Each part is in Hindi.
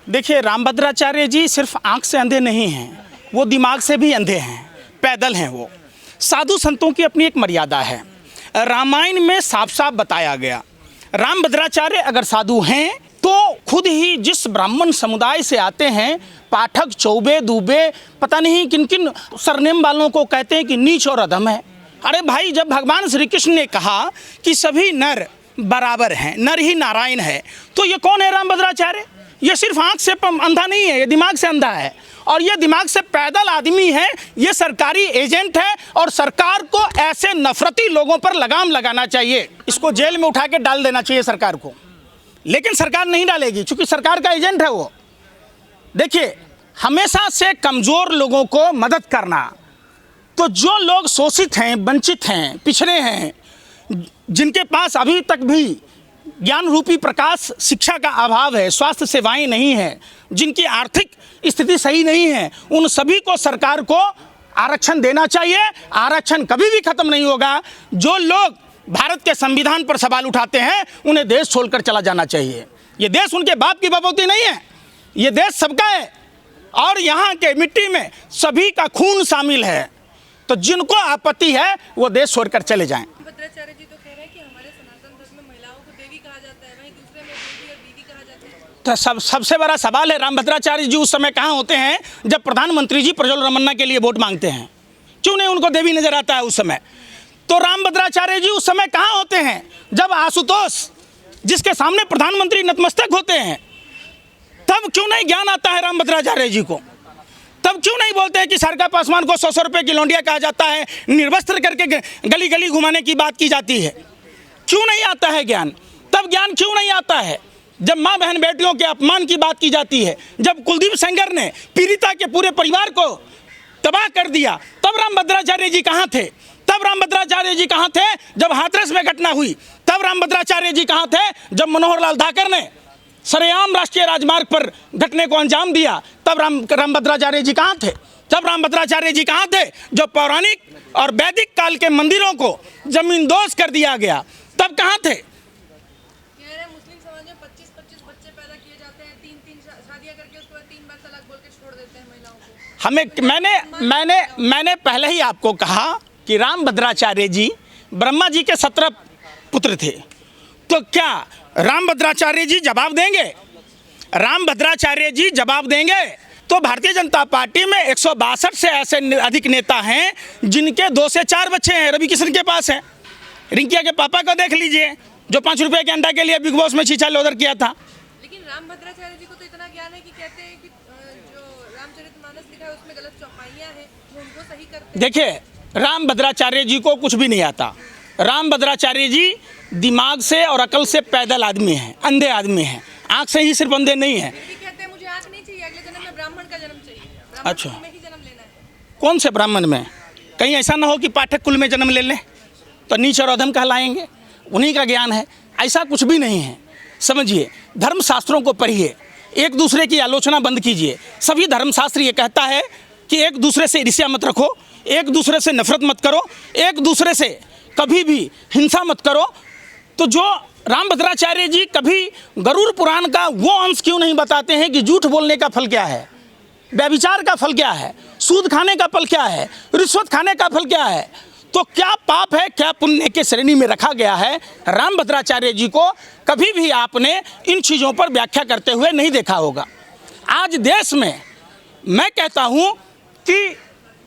देखिए, रामभद्राचार्य जी सिर्फ आंख से अंधे नहीं हैं, वो दिमाग से भी अंधे हैं, पैदल हैं वो। साधु संतों की अपनी एक मर्यादा है, रामायण में साफ साफ बताया गया। रामभद्राचार्य अगर साधु हैं तो खुद ही जिस ब्राह्मण समुदाय से आते हैं, पाठक, चौबे, दूबे, पता नहीं किन किन सरनेम वालों को कहते हैं कि नीच और अधम है। अरे भाई, जब भगवान श्री कृष्ण ने कहा कि सभी नर बराबर हैं, नर ही नारायण है, तो ये कौन है रामभद्राचार्य? ये सिर्फ आंख से अंधा नहीं है, ये दिमाग से अंधा है, और ये दिमाग से पैदल आदमी है। ये सरकारी एजेंट है और सरकार को ऐसे नफरती लोगों पर लगाम लगाना चाहिए। इसको जेल में उठा के डाल देना चाहिए सरकार को, लेकिन सरकार नहीं डालेगी क्योंकि सरकार का एजेंट है वो। देखिए, हमेशा से कमज़ोर लोगों को मदद करना, तो जो लोग शोषित हैं, वंचित हैं, पिछड़े हैं, जिनके पास अभी तक भी ज्ञान रूपी प्रकाश, शिक्षा का अभाव है, स्वास्थ्य सेवाएं नहीं है, जिनकी आर्थिक स्थिति सही नहीं है, उन सभी को सरकार को आरक्षण देना चाहिए। आरक्षण कभी भी खत्म नहीं होगा। जो लोग भारत के संविधान पर सवाल उठाते हैं, उन्हें देश छोड़कर चला जाना चाहिए। ये देश उनके बाप की बपौती नहीं है, ये देश सबका है और यहाँ के मिट्टी में सभी का खून शामिल है। तो जिनको आपत्ति है वो देश छोड़कर चले जाएं। भद्राचार्य जी तो कह रहे हैं कि हमारे सनातन धर्म में महिलाओं को देवी कहा जाता है, वहीं दूसरे में देवी और दीदी कहा जाता है। तो सबसे बड़ा सवाल है, रामभद्राचार्य जी उस समय कहाँ होते हैं जब प्रधानमंत्री जी प्रज्वल रमन्ना के लिए वोट मांगते हैं? क्यों नहीं उनको देवी नजर आता है उस समय? तो रामभद्राचार्य जी उस समय कहाँ होते हैं जब आशुतोष, जिसके सामने प्रधानमंत्री नतमस्तक होते हैं, तब क्यों नहीं ज्ञान आता है रामभद्राचार्य जी को? तब क्यों नहीं बोलते हैं कि सरकार पासवान को 100 रुपये की लौंडिया कहा जाता है, निर्वस्त्र करके गली गली घुमाने की बात की जाती है? क्यों नहीं आता है ज्ञान? तब ज्ञान क्यों नहीं आता है जब माँ बहन बेटियों के अपमान की बात की जाती है, जब कुलदीप सेंगर ने पीड़िता के पूरे परिवार को तबाह कर दिया? तब रामभद्राचार्य जी कहाँ थे? तब रामभद्राचार्य जी कहाँ थे जब हाथरस में घटना हुई? तब रामभद्राचार्य जी कहाँ थे जब मनोहर लाल धाकर ने सरेआम राष्ट्रीय राजमार्ग पर घटने को अंजाम दिया? तब रामभद्राचार्य जी कहाँ थे? तब रामभद्राचार्य जी कहाँ थे जब पौराणिक और वैदिक काल के मंदिरों को जमींदोज कर दिया गया? तब कहाँ थे? मुस्लिम समाज में 25-25 बच्चे पैदा किए जाते हैं, 3-3 शादियां करके उसके बाद 3 बार तलाक बोल के छोड़ देते हैं महिलाओं को। मैंने पहले ही आपको कहा कि रामभद्राचार्य जी ब्रह्मा जी के 17 पुत्र थे। तो क्या रामभद्राचार्य जी जवाब देंगे? रामभद्राचार्य जी जवाब देंगे? तो भारतीय जनता पार्टी में 162 से ऐसे अधिक नेता हैं जिनके 2 से 4 बच्चे हैं। रवि किशन के पास है, रिंकिया के पापा को देख लीजिए जो 5 रुपए के अंडा के लिए बिग बॉस में छीछा लोदर किया था। लेकिन रामभद्राचार्य जी को तो इतना ज्ञान है कि कहते हैं कि जो रामचरितमानस लिखा है उसमें गलत चौपाइयां हैं, वो उनको सही करते हैं। देखिए, रामभद्राचार्य जी को कुछ भी नहीं आता। रामभद्राचार्य जी दिमाग से और अकल से पैदल आदमी हैं, अंधे आदमी हैं। आँख से ही सिर्फ अंधे नहीं हैं। कहते हैं मुझे आँख नहीं चाहिए, अगले जन्म में ब्राह्मण का जन्म चाहिए, अच्छा, में ही जन्म लेना है। कौन से ब्राह्मण में? कहीं ऐसा ना हो कि पाठक कुल में जन्म ले लें तो नीच और अधम कहलाएंगे? उन्हीं का ज्ञान है, ऐसा कुछ भी नहीं है। समझिए, धर्मशास्त्रों को पढ़िए, एक दूसरे की आलोचना बंद कीजिए। सभी धर्मशास्त्र ये कहता है कि एक दूसरे से ईर्ष्या मत रखो, एक दूसरे से नफरत मत करो, एक दूसरे से कभी भी हिंसा मत करो। तो जो रामभद्राचार्य जी कभी गरुड़ पुराण का वो अंश क्यों नहीं बताते हैं कि झूठ बोलने का फल क्या है, व्यभिचार का फल क्या है, सूद खाने का फल क्या है, रिश्वत खाने का फल क्या है? तो क्या पाप है, क्या पुण्य के श्रेणी में रखा गया है? रामभद्राचार्य जी को कभी भी आपने इन चीज़ों पर व्याख्या करते हुए नहीं देखा होगा। आज देश में मैं कहता हूँ कि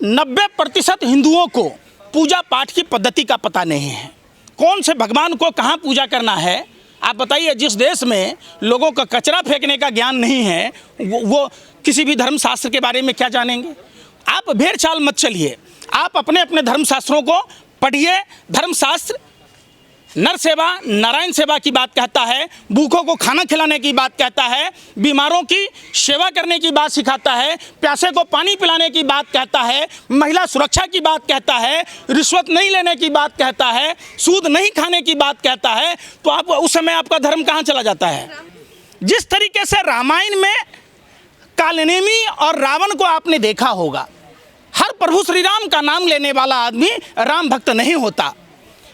90% हिंदुओं को पूजा पाठ की पद्धति का पता नहीं है। कौन से भगवान को कहाँ पूजा करना है आप बताइए। जिस देश में लोगों का कचरा फेंकने का ज्ञान नहीं है, वो किसी भी धर्मशास्त्र के बारे में क्या जानेंगे? आप भेड़ चाल मत चलिए, आप अपने अपने धर्मशास्त्रों को पढ़िए। धर्मशास्त्र नर सेवा नारायण सेवा की बात कहता है, भूखों को खाना खिलाने की बात कहता है, बीमारों की सेवा करने की बात सिखाता है, प्यासे को पानी पिलाने की बात कहता है, महिला सुरक्षा की बात कहता है, रिश्वत नहीं लेने की बात कहता है, सूद नहीं खाने की बात कहता है। तो आप उस समय आपका धर्म कहाँ चला जाता है? जिस तरीके से रामायण में कालनेमी और रावण को आपने देखा होगा, हर प्रभु श्री राम का नाम लेने वाला आदमी राम भक्त नहीं होता,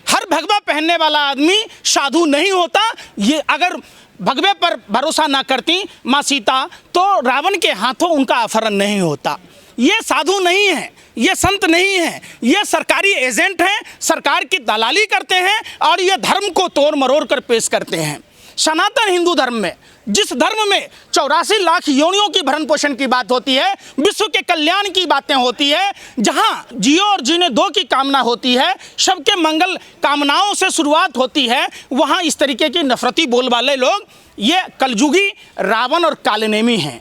हर भगवा पहनने वाला आदमी साधु नहीं होता। ये अगर भगवे पर भरोसा ना करती माँ सीता तो रावण के हाथों उनका अपहरण नहीं होता। ये साधु नहीं है, ये संत नहीं है, ये सरकारी एजेंट हैं, सरकार की दलाली करते हैं और ये धर्म को तोड़ मरोड़ कर पेश करते हैं। सनातन हिंदू धर्म में, जिस धर्म में 84 लाख योनियों की भरण पोषण की बात होती है, विश्व के कल्याण की बातें होती है, जहां जियो और जीने दो की कामना होती है, सबके मंगल कामनाओं से शुरुआत होती है, वहां इस तरीके की नफरती बोल वाले लोग ये कलयुगी रावण और कालनेमी हैं।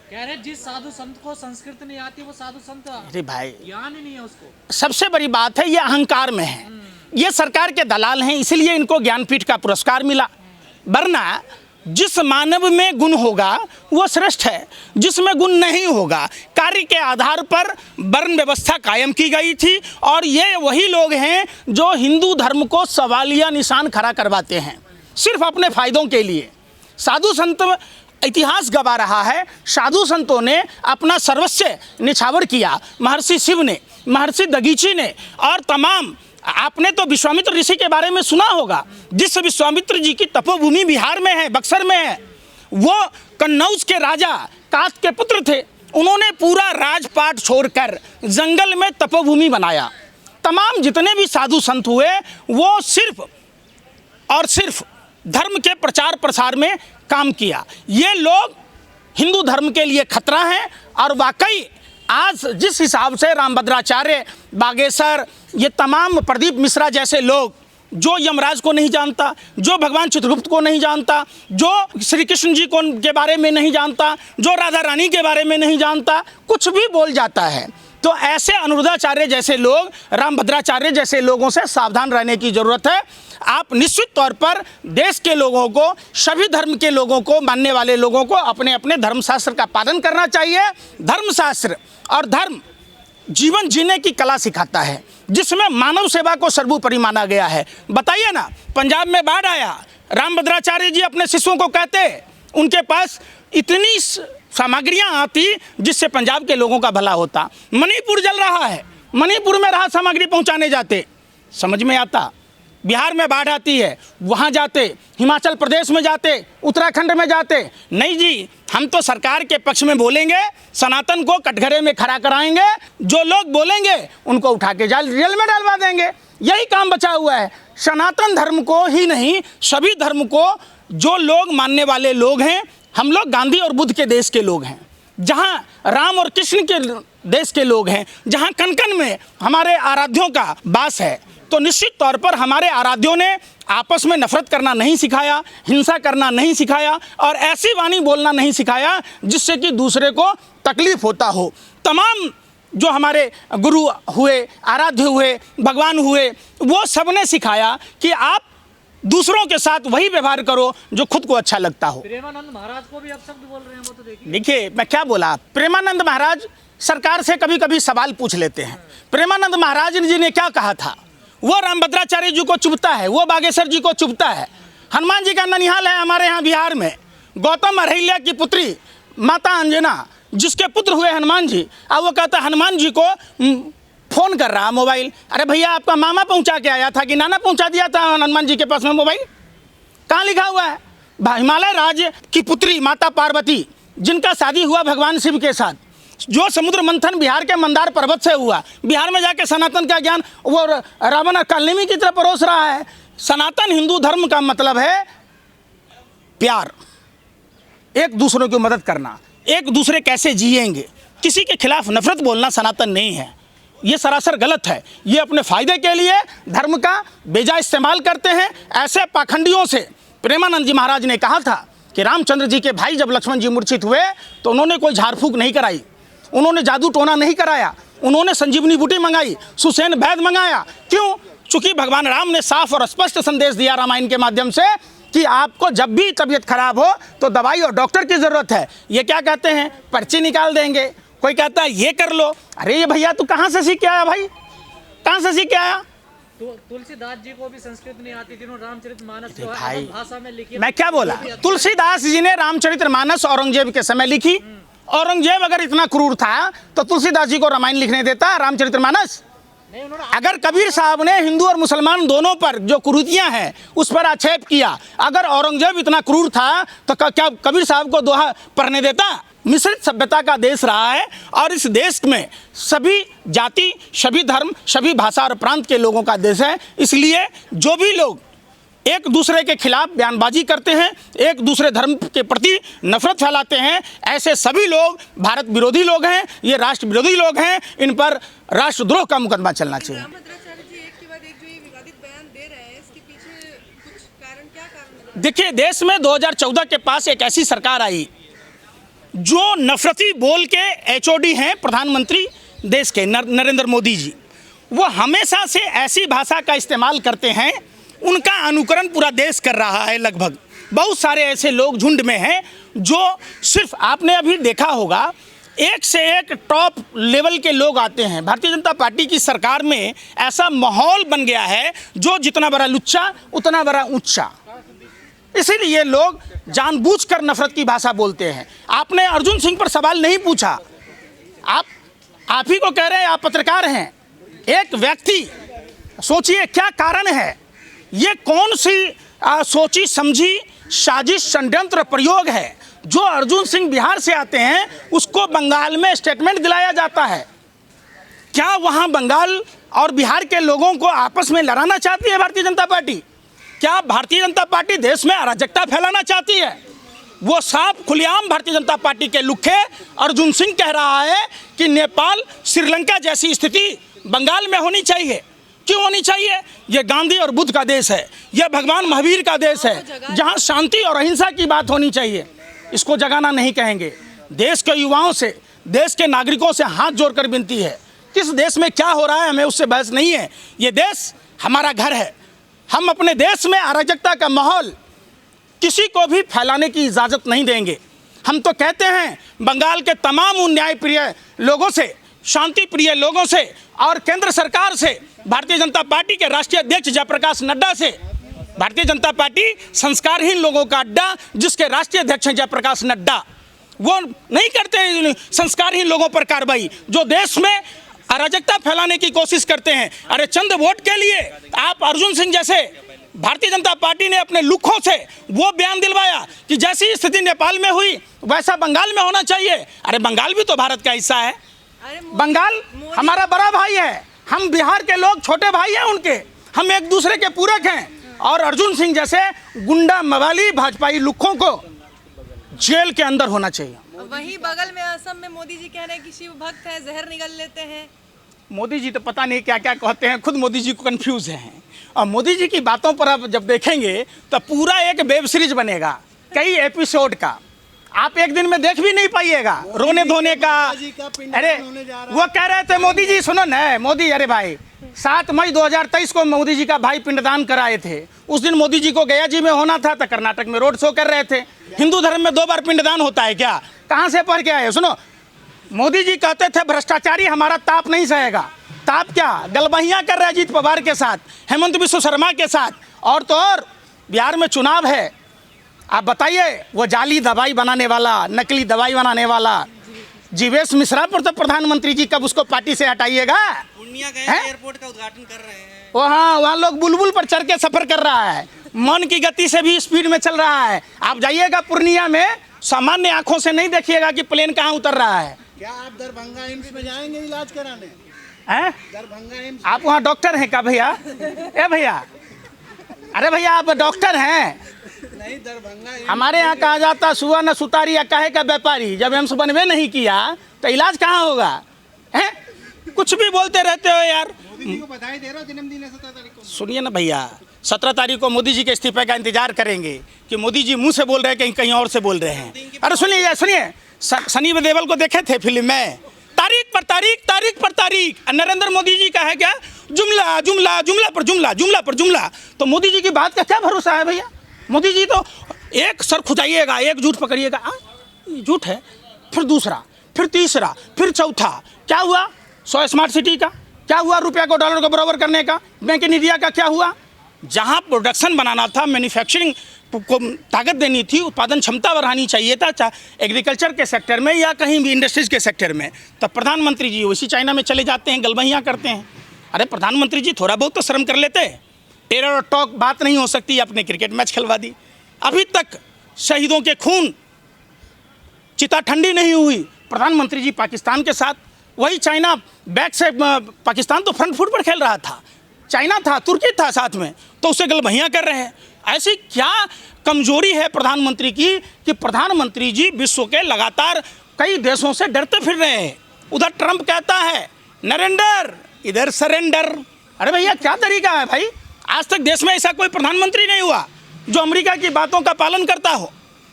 कह रहे जिस साधु संत को संस्कृत नहीं आती वो साधु संत अरे भाई, ज्ञान ही नहीं है उसको। सबसे बड़ी बात है ये अहंकार में है, ये सरकार के दलाल हैं, इसलिए इनको ज्ञानपीठ का पुरस्कार मिला। वरना जिस मानव में गुण होगा वो श्रेष्ठ है, जिसमें गुण नहीं होगा। कार्य के आधार पर वर्ण व्यवस्था कायम की गई थी और ये वही लोग हैं जो हिंदू धर्म को सवालिया निशान खड़ा करवाते हैं सिर्फ अपने फायदों के लिए। साधु संत, इतिहास गवा रहा है, साधु संतों ने अपना सर्वस्व निछावर किया। महर्षि शिव ने, महर्षि दगीची ने और तमाम, आपने तो विश्वामित्र ऋषि के बारे में सुना होगा, जिस विश्वामित्र जी की तपोभूमि बिहार में है, बक्सर में है, वो कन्नौज के राजा कात के पुत्र थे। उन्होंने पूरा राजपाट छोड़कर जंगल में तपोभूमि बनाया। तमाम जितने भी साधु संत हुए वो सिर्फ और सिर्फ धर्म के प्रचार प्रसार में काम किया। ये लोग हिंदू धर्म के लिए खतरा हैं और वाकई आज जिस हिसाब से रामभद्राचार्य, बागेश्वर, ये तमाम प्रदीप मिश्रा जैसे लोग, जो यमराज को नहीं जानता, जो भगवान चित्रगुप्त को नहीं जानता, जो श्री कृष्ण जी को के बारे में नहीं जानता, जो राधा रानी के बारे में नहीं जानता, कुछ भी बोल जाता है, तो ऐसे अनुरुद्धाचार्य जैसे लोग, रामभद्राचार्य जैसे लोगों से सावधान रहने की ज़रूरत है। आप निश्चित तौर पर देश के लोगों को, सभी धर्म के लोगों को, मानने वाले लोगों को अपने अपने धर्मशास्त्र का पालन करना चाहिए। धर्मशास्त्र और धर्म जीवन जीने की कला सिखाता है, जिसमें मानव सेवा को सर्वोपरि माना गया है। बताइए ना, पंजाब में बाढ़ आया, रामभद्राचार्य जी अपने शिष्यों को कहते, उनके पास इतनी सामग्रियां आती जिससे पंजाब के लोगों का भला होता। मणिपुर जल रहा है, मणिपुर में राहत सामग्री पहुंचाने जाते, समझ में आता। बिहार में बाढ़ आती है, वहाँ जाते, हिमाचल प्रदेश में जाते, उत्तराखंड में जाते। नहीं जी, हम तो सरकार के पक्ष में बोलेंगे, सनातन को कटघरे में खड़ा कराएंगे, जो लोग बोलेंगे उनको उठा के जेल में डालवा देंगे। यही काम बचा हुआ है। सनातन धर्म को ही नहीं, सभी धर्म को जो लोग मानने वाले लोग हैं, हम लोग गांधी और बुद्ध के देश के लोग हैं, जहाँ राम और कृष्ण के देश के लोग हैं, जहाँ कण कण में हमारे आराध्यों का वास है। तो निश्चित तौर पर हमारे आराध्यों ने आपस में नफरत करना नहीं सिखाया, हिंसा करना नहीं सिखाया और ऐसी वाणी बोलना नहीं सिखाया जिससे कि दूसरे को तकलीफ होता हो। तमाम जो हमारे गुरु हुए, आराध्य हुए, भगवान हुए, वो सब ने सिखाया कि आप दूसरों के साथ वही व्यवहार करो जो खुद को अच्छा लगता हो। प्रेमानंद महाराज को भी अपशब्द बोल रहे हैं, वो तो देखिए। देखिए, मैं क्या बोला, प्रेमानंद महाराज सरकार से कभी कभी सवाल पूछ लेते हैं। प्रेमानंद महाराज जी ने क्या कहा था? वो रामभद्राचार्य जी को चुभता है, वो बागेश्वर जी को चुभता है। हनुमान जी का ननिहाल है हमारे यहाँ बिहार में, गौतम अहिल्या की पुत्री माता अंजना, जिसके पुत्र हुए हनुमान जी। अब वो कहता हनुमान जी को फ़ोन कर रहा मोबाइल, अरे भैया आपका मामा पहुंचा के आया था कि नाना पहुंचा दिया था हनुमान जी के पास में मोबाइल? कहाँ लिखा हुआ है? हिमालय राज्य की पुत्री माता पार्वती, जिनका शादी हुआ भगवान शिव के साथ, जो समुद्र मंथन बिहार के मंदार पर्वत से हुआ, बिहार में जाके सनातन का ज्ञान वो रावण और कालनेमी की तरफ परोस रहा है। सनातन हिंदू धर्म का मतलब है प्यार, एक दूसरे की मदद करना, एक दूसरे कैसे जिएंगे। किसी के खिलाफ नफरत बोलना सनातन नहीं है, ये सरासर गलत है। ये अपने फायदे के लिए धर्म का बेजा इस्तेमाल करते हैं। ऐसे पाखंडियों से प्रेमानंद जी महाराज ने कहा था कि रामचंद्र जी के भाई जब लक्ष्मण जी मूर्छित हुए तो उन्होंने कोई झाड़ फूक नहीं कराई, उन्होंने जादू टोना नहीं कराया, उन्होंने संजीवनी बूटी मंगाई, सुसैन वैद्य मंगाया। क्यों? चूंकि भगवान राम ने साफ और स्पष्ट संदेश दिया रामायण के माध्यम से कि आपको जब भी तबीयत खराब हो तो दवाई और डॉक्टर की ज़रूरत है। ये क्या कहते हैं? पर्ची निकाल देंगे। कोई कहता है ये कर लो, अरे ये भैया तू कहाँ से सीख के आया भाई, कहाँ से सीख के आया? तो तुलसीदास जी को भी संस्कृत नहीं आती थी, उन्होंने रामचरितमानस जो भाई, है भाषा में लिखी। मैं क्या बोला, तुलसीदास जी ने रामचरितमानस औरंगजेब के समय लिखी। औरंगजेब अगर इतना क्रूर था तो तुलसीदास जी को रामायण लिखने देता, रामचरितमानस? अगर कबीर साहब ने हिंदू और मुसलमान दोनों पर जो कुरीतियां हैं उस पर आक्षेप किया, अगर औरंगजेब इतना क्रूर था तो क्या कबीर साहब को दोहा पढ़ने देता? मिश्रित सभ्यता का देश रहा है और इस देश में सभी जाति, सभी धर्म, सभी भाषा और प्रांत के लोगों का देश है। इसलिए जो भी लोग एक दूसरे के खिलाफ बयानबाजी करते हैं, एक दूसरे धर्म के प्रति नफरत फैलाते हैं, ऐसे सभी लोग भारत विरोधी लोग हैं, ये राष्ट्र विरोधी लोग हैं। इन पर राष्ट्रद्रोह का मुकदमा चलना चाहिए। रामभद्राचार्य जी एक के बाद एक जो ये विवादित बयान दे रहे हैं, इसके पीछे कुछ कारण, क्या कारण है? देखिए, देश में 2014 के पास एक ऐसी सरकार आई जो नफरती बोल के HOD हैं प्रधानमंत्री देश के नरेंद्र मोदी जी। वो हमेशा से ऐसी भाषा का इस्तेमाल करते हैं, उनका अनुकरण पूरा देश कर रहा है। लगभग बहुत सारे ऐसे लोग झुंड में हैं जो सिर्फ, आपने अभी देखा होगा, एक से एक टॉप लेवल के लोग आते हैं। भारतीय जनता पार्टी की सरकार में ऐसा माहौल बन गया है जो जितना बड़ा लुच्चा उतना बड़ा ऊंचा। इसीलिए लोग जानबूझकर नफरत की भाषा बोलते हैं। आपने अर्जुन सिंह पर सवाल नहीं पूछा, आप ही को कह रहे हैं, आप पत्रकार हैं। एक व्यक्ति, सोचिए क्या कारण है, ये कौन सी सोची समझी साजिश षड्यंत्र प्रयोग है जो अर्जुन सिंह बिहार से आते हैं, उसको बंगाल में स्टेटमेंट दिलाया जाता है। क्या वहाँ बंगाल और बिहार के लोगों को आपस में लड़ाना चाहती है भारतीय जनता पार्टी? क्या भारतीय जनता पार्टी देश में अराजकता फैलाना चाहती है? वो साफ खुलेआम भारतीय जनता पार्टी के लुखे अर्जुन सिंह कह रहा है कि नेपाल, श्रीलंका जैसी स्थिति बंगाल में होनी चाहिए। क्यों होनी चाहिए? ये गांधी और बुद्ध का देश है, यह भगवान महावीर का देश है, जहां शांति और अहिंसा की बात होनी चाहिए। इसको जगाना नहीं कहेंगे। देश के युवाओं से, देश के नागरिकों से हाथ जोड़कर विनती है, किस देश में क्या हो रहा है हमें उससे बहस नहीं है। ये देश हमारा घर है। हम अपने देश में अराजकता का माहौल किसी को भी फैलाने की इजाज़त नहीं देंगे। हम तो कहते हैं बंगाल के तमाम उन न्यायप्रिय लोगों से, शांति प्रिय लोगों से और केंद्र सरकार से, भारतीय जनता पार्टी के राष्ट्रीय अध्यक्ष जयप्रकाश नड्डा से, भारतीय जनता पार्टी संस्कारहीन लोगों का अड्डा जिसके राष्ट्रीय अध्यक्ष हैं जयप्रकाश नड्डा, वो नहीं करते संस्कारहीन लोगों पर कार्रवाई जो देश में अराजकता फैलाने की कोशिश करते हैं। अरे चंद वोट के लिए आप अर्जुन सिंह जैसे, भारतीय जनता पार्टी ने अपने लुखों से वो बयान दिलवाया कि जैसी स्थिति नेपाल में हुई वैसा बंगाल में होना चाहिए। अरे बंगाल भी तो भारत का हिस्सा है। बंगाल हमारा बड़ा भाई है, हम बिहार के लोग छोटे भाई हैं उनके, हम एक दूसरे के पूरक हैं। और अर्जुन सिंह जैसे गुंडा मवाली भाजपाई लुखों को जेल के अंदर होना चाहिए। वहीं बगल में असम में मोदी जी कह रहे हैं कि शिव भक्त हैं, जहर निगल लेते हैं। मोदी जी तो पता नहीं क्या क्या कहते हैं, खुद मोदी जी को कंफ्यूज हैं। और मोदी जी की बातों पर आप जब देखेंगे तो पूरा एक वेब सीरीज बनेगा, कई एपिसोड का, आप एक दिन में देख भी नहीं पाइएगा। रोने धोने का, अरे वो कह रहे थे मोदी जी, सुनो न मोदी, अरे भाई 7 मई 2023 को मोदी जी का भाई पिंडदान कराए थे। उस दिन मोदी जी को गया जी में होना था तो कर्नाटक में रोड शो कर रहे थे। हिंदू धर्म में 2 बार पिंडदान होता है क्या? कहाँ से पढ़ के आए? सुनो, मोदी जी कहते थे भ्रष्टाचारी हमारा ताप नहीं सहेगा। ताप क्या, गलबहियाँ कर रहे हैं अजीत पवार के साथ, हेमंत बिश्व शर्मा के साथ। और तो और बिहार में चुनाव है, आप बताइए, वो जाली दवाई बनाने वाला, नकली दवाई बनाने वाला जीवेश मिश्रा पर तो प्रधानमंत्री जी कब उसको पार्टी से हटाइएगा? पूर्णिया गए एयरपोर्ट का उद्घाटन कर रहे हैं। वो हाँ, वहाँ लोग बुलबुल पर चढ़ के सफर कर रहा है, मन की गति से भी स्पीड में चल रहा है। आप जाइएगा पूर्णिया में, सामान्य आंखों से नहीं देखिएगा कि प्लेन कहाँ उतर रहा है। क्या आप दरभंगा एम्स में जाएंगे इलाज कराने? हैं? दरभंगा एम्स आप वहाँ डॉक्टर हैं क्या भैया? ए भैया, अरे भैया आप डॉक्टर हैं? नहीं, दरभंगा हमारे यहाँ कहा जाता सुआ न सुतारी या काहे का व्यापारी। जब एम्स बनवे नहीं किया तो इलाज कहाँ होगा? हैं? कुछ भी बोलते रहते हो यार। मोदी जी को बधाई दे रहा हूं, जन्मदिन है 17 तारीख को। सुनिए ना भैया, 17 तारीख को मोदी जी के इस्तीफे का इंतजार करेंगे कि मोदी जी मुंह से बोल रहे हैं कहीं कहीं और से बोल रहे हैं। अरे सुनिए सुनिए, सनी देओल को देखे थे फिल्म में, तारीख पर तारीख, तारीख पर तारीख। नरेंद्र मोदी जी का है क्या? जुमला जुमला जुमला पर जुमला, जुमला पर जुमला। तो मोदी जी की बात का क्या भरोसा है भैया? मोदी जी तो एक सर खुजाइएगा, एक झूठ पकड़िएगा, झूठ है, फिर दूसरा, फिर तीसरा, फिर चौथा। क्या हुआ 100 स्मार्ट सिटी का? क्या हुआ रुपया को डॉलर को बराबर करने का? बैंक इन इंडिया का क्या हुआ? जहां प्रोडक्शन बनाना था, मैन्युफैक्चरिंग को ताकत देनी थी, उत्पादन क्षमता बढ़ानी चाहिए था, चाहे एग्रीकल्चर के सेक्टर में या कहीं भी इंडस्ट्रीज के सेक्टर में, तब प्रधानमंत्री जी उसी चाइना में चले जाते हैं, गलबहियाँ करते हैं। अरे प्रधानमंत्री जी थोड़ा बहुत तो शर्म कर लेते। टेरर और टॉक बात नहीं हो सकती, आपने क्रिकेट मैच खिलवा दी। अभी तक शहीदों के खून चिता ठंडी नहीं हुई। प्रधानमंत्री जी पाकिस्तान के साथ, वही चाइना बैक से, पाकिस्तान तो फ्रंट फुट पर खेल रहा था, चाइना था, तुर्की था साथ में, तो उसे गलबहियाँ कर रहे हैं। ऐसी क्या कमजोरी है प्रधानमंत्री की कि प्रधानमंत्री जी विश्व के लगातार कई देशों से डरते फिर रहे हैं। उधर ट्रंप कहता है नरेंद्र, इधर सरेंडर। अरे भैया क्या तरीका है भाई? आज तक देश में ऐसा कोई प्रधानमंत्री नहीं हुआ जो अमेरिका की बातों का पालन करता हो,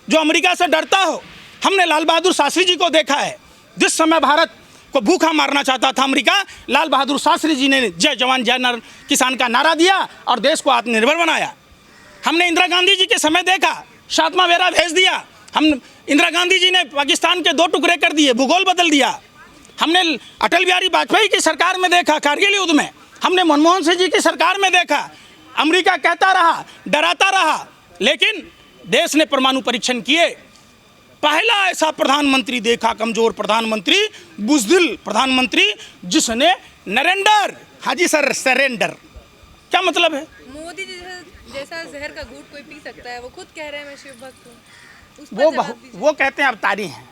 जो अमेरिका से डरता हो। हमने लाल बहादुर शास्त्री जी को देखा है, जिस समय भारत को भूखा मारना चाहता था अमेरिका, लाल बहादुर शास्त्री जी ने जय जवान जय किसान का नारा दिया और देश को आत्मनिर्भर बनाया। हमने इंदिरा गांधी जी के समय देखा, शातमा वेरा भेज दिया। हम इंदिरा गांधी जी ने पाकिस्तान के 2 टुकड़े कर दिए, भूगोल बदल दिया। हमने अटल बिहारी वाजपेयी की सरकार में देखा, कारगिल युद्ध में। हमने मनमोहन सिंह जी की सरकार में देखा, अमेरिका कहता रहा, डराता रहा, लेकिन देश ने परमाणु परीक्षण किए। पहला ऐसा प्रधानमंत्री देखा, कमजोर प्रधानमंत्री, बुज़दिल प्रधानमंत्री, जिसने नरेंद्र, हाँ जी सर, सरेंडर। क्या मतलब है? मोदी जी जैसा जहर का घूंट कोई पी सकता है, वो खुद कह रहे हैं मैं शिव भक्त हूँ। उस पर जवाब दीजिए। वो कहते हैं अवतारी हैं।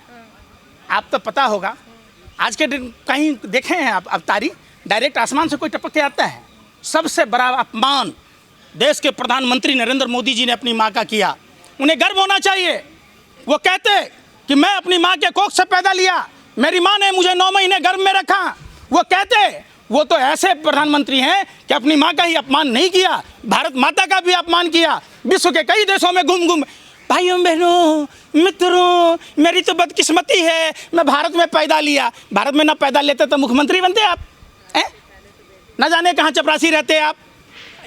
आप तो पता होगा, आज के दिन कहीं देखे हैं आप अवतारी? डायरेक्ट आसमान से कोई टपक के आता है? सबसे बड़ा अपमान देश के प्रधानमंत्री नरेंद्र मोदी जी ने अपनी माँ का किया। उन्हें गर्व होना चाहिए। वो कहते कि मैं अपनी माँ के कोख से पैदा लिया, मेरी माँ ने मुझे 9 महीने गर्भ में रखा। वो कहते, वो तो ऐसे प्रधानमंत्री हैं कि अपनी माँ का ही अपमान नहीं किया, भारत माता का भी अपमान किया। विश्व के कई देशों में घूम भाइयों बहनों मित्रों, मेरी तो बदकिस्मती है, मैं भारत में पैदा लिया। भारत में ना पैदा लेते तो मुख्यमंत्री बनते आप हैं? ना जाने कहाँ चपरासी रहते आप।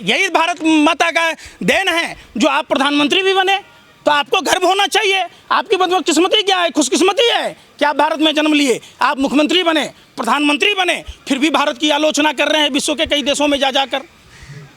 यही भारत माता का देन है जो आप प्रधानमंत्री भी बने। तो आपको गर्व होना चाहिए। आपकी बदकिस्मती क्या है? खुशकिस्मती है कि आप भारत में जन्म लिए, आप मुख्यमंत्री बने, प्रधानमंत्री बने, फिर भी भारत की आलोचना कर रहे हैं विश्व के कई देशों में जा जाकर।